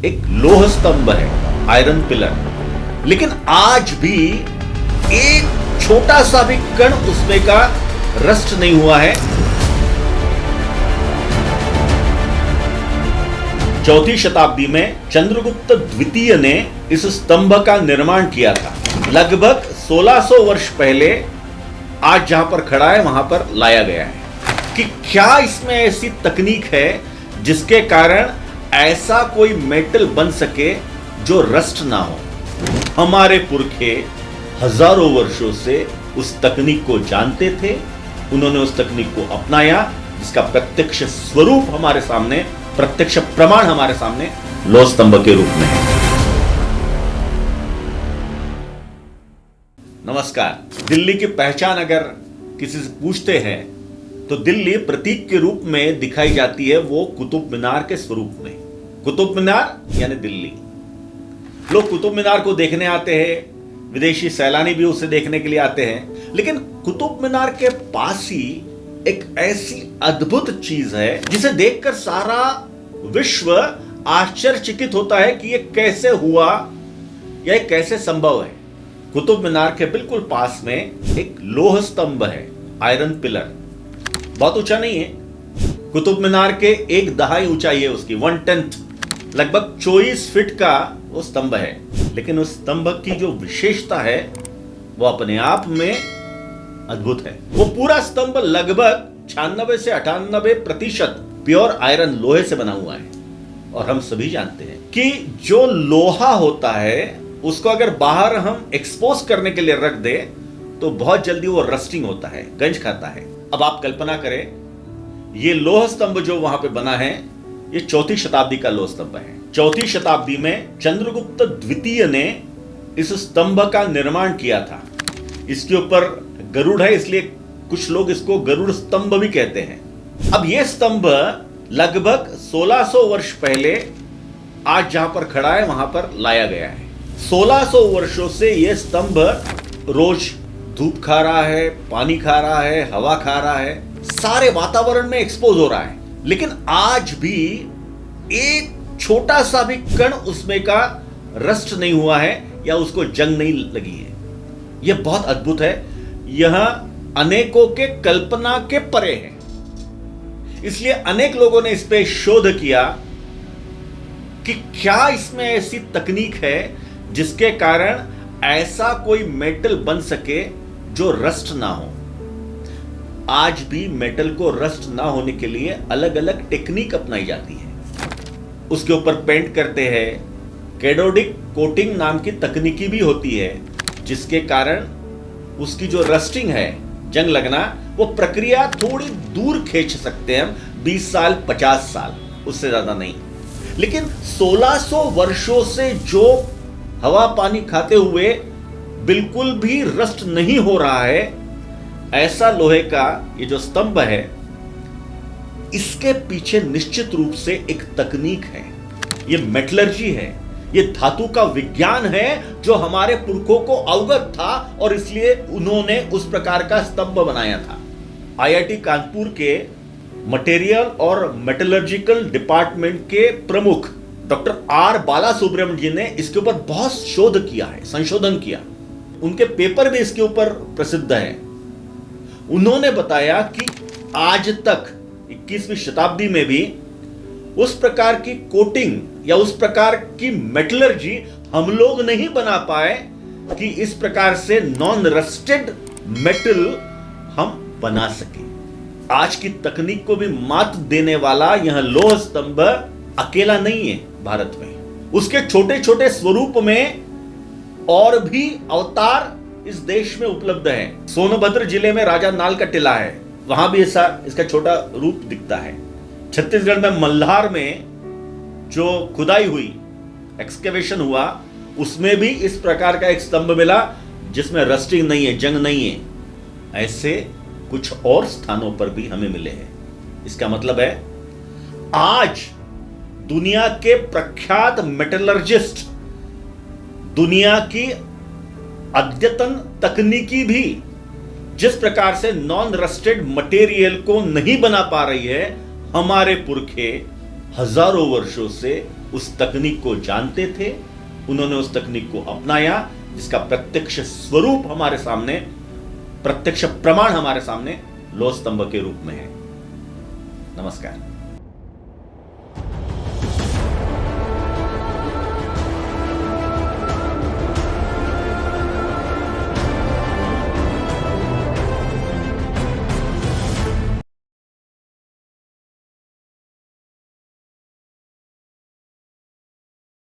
एक लोह स्तंभ है, आयरन पिलर, लेकिन आज भी एक छोटा सा भी कण उसमें का रस्ट नहीं हुआ है। चौथी शताब्दी में चंद्रगुप्त द्वितीय ने इस स्तंभ का निर्माण किया था। लगभग 1600 वर्ष पहले आज जहां पर खड़ा है वहां पर लाया गया है कि क्या इसमें ऐसी तकनीक है जिसके कारण ऐसा कोई मेटल बन सके जो रस्ट ना हो। हमारे पुरखे हजारों वर्षों से उस तकनीक को जानते थे, उन्होंने उस तकनीक को अपनाया, जिसका प्रत्यक्ष स्वरूप हमारे सामने, प्रत्यक्ष प्रमाण हमारे सामने लोह स्तंभ के रूप में है। नमस्कार। दिल्ली की पहचान अगर किसी से पूछते हैं तो दिल्ली प्रतीक के रूप में दिखाई जाती है, वो कुतुब मीनार के स्वरूप में। कुतुब मीनार यानी दिल्ली। लोग कुतुब मीनार को देखने आते हैं, विदेशी सैलानी भी उसे देखने के लिए आते हैं, लेकिन कुतुब मीनार के पास ही एक ऐसी अद्भुत चीज है जिसे देखकर सारा विश्व आश्चर्यचकित होता है कि यह कैसे हुआ या यह कैसे संभव है। कुतुब मीनार के बिल्कुल पास में एक लोह स्तंभ है, आयरन पिलर। बहुत ऊंचा नहीं है, कुतुब मीनार के 1 दहाई ऊंचाई है उसकी, 1/10, लगभग 24 फीट का वो स्तंभ है। लेकिन उस स्तंभ की जो विशेषता है वो अपने आप में अद्भुत है। वो पूरा स्तंभ लगभग 96 से 98% प्योर आयरन, लोहे से बना हुआ है। और हम सभी जानते हैं कि जो लोहा होता है उसको अगर बाहर हम एक्सपोज करने के लिए रख दे तो बहुत जल्दी वो रस्टिंग होता है, गंज खाता है। अब आप कल्पना करें, ये लोह स्तंभ जो वहां पे बना है ये 4वीं शताब्दी का लोह स्तंभ है। 4वीं शताब्दी में चंद्रगुप्त द्वितीय ने इस स्तंभ का निर्माण किया था। इसके ऊपर गरुड़ है, इसलिए कुछ लोग इसको गरुड़ स्तंभ भी कहते हैं। अब यह स्तंभ लगभग 1600 वर्ष पहले आज जहां पर खड़ा है वहां पर लाया गया है। 1600 वर्षों से यह स्तंभ रोज धूप खा रहा है, पानी खा रहा है, हवा खा रहा है, सारे वातावरण में एक्सपोज हो रहा है, लेकिन आज भी एक छोटा सा भी कण उसमें का रस्ट नहीं हुआ है या उसको जंग नहीं लगी है। यह बहुत अद्भुत है। यह अनेकों के कल्पना के परे है। इसलिए अनेक लोगों ने इस पे शोध किया कि क्या इसमें ऐसी तकनीक है जिसके कारण ऐसा कोई मेटल बन सके जो रस्ट ना हो। आज भी मेटल को रस्ट ना होने के लिए अलग अलग टेक्निक अपनाई जाती है। उसके ऊपर पेंट करते हैं, कैथोडिक कोटिंग नाम की तकनीकी भी होती है, जिसके कारण उसकी जो रस्टिंग है, जंग लगना, वो प्रक्रिया थोड़ी दूर खींच सकते हैं हम, 20 साल 50 साल, उससे ज्यादा नहीं। लेकिन 1600 वर्षों से जो हवा पानी खाते हुए बिल्कुल भी रस्ट नहीं हो रहा है, ऐसा लोहे का ये जो स्तंभ है, इसके पीछे निश्चित रूप से एक तकनीक है। ये मेटलर्जी है, ये धातु का विज्ञान है जो हमारे पुरखों को अवगत था और इसलिए उन्होंने उस प्रकार का स्तंभ बनाया था। आईआईटी कानपुर के मटेरियल और मेटलर्जिकल डिपार्टमेंट के प्रमुख डॉक्टर आर बालासुब्रमण्यम जी ने इसके ऊपर बहुत शोध किया है, संशोधन किया। उनके पेपर भी इसके ऊपर प्रसिद्ध है। उन्होंने बताया कि आज तक 21वीं शताब्दी में भी उस प्रकार की कोटिंग या उस प्रकार की मेटलर्जी हम लोग नहीं बना पाए कि इस प्रकार से नॉन रस्टेड मेटल हम बना सके। आज की तकनीक को भी मात देने वाला यह लोह स्तंभ अकेला नहीं है भारत में। उसके छोटे छोटे स्वरूप में और भी अवतार इस देश में उपलब्ध है। सोनभद्र जिले में राजा नाल का टिला है, वहां भी ऐसा इसका छोटा रूप दिखता है। छत्तीसगढ़ में मल्हार में जो खुदाई हुई, एक्सकेवेशन हुआ, उसमें भी इस प्रकार का एक स्तंभ मिला जिसमें रस्टिंग नहीं है, जंग नहीं है। ऐसे कुछ और स्थानों पर भी हमें मिले हैं। इसका मतलब है आज दुनिया के प्रख्यात मेटलर्जिस्ट, दुनिया की अद्यतन तकनीकी भी जिस प्रकार से नॉन रस्टेड मटेरियल को नहीं बना पा रही है, हमारे पुरखे हजारों वर्षों से उस तकनीक को जानते थे, उन्होंने उस तकनीक को अपनाया, जिसका प्रत्यक्ष स्वरूप हमारे सामने, प्रत्यक्ष प्रमाण हमारे सामने लौह स्तंभ के रूप में है। नमस्कार।